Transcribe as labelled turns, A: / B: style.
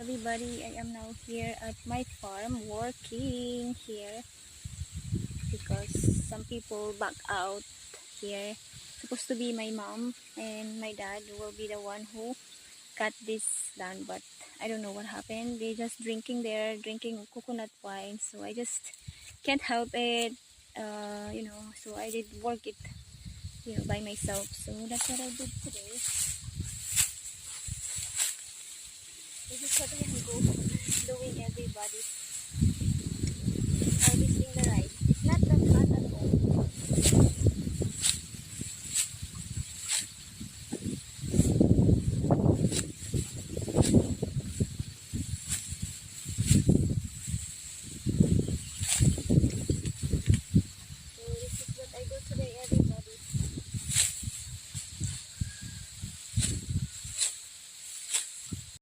A: Everybody, I am now here at my farm working here because some people back out here. Supposed to be my mom and my dad will be the one who cut this down, but I don't know what happened. They just drinking coconut wine, so I just can't help it. So I did work it, by myself. So that's what I did today. This is what I am doing everybody. Harvesting the rice. It's not that hot at all.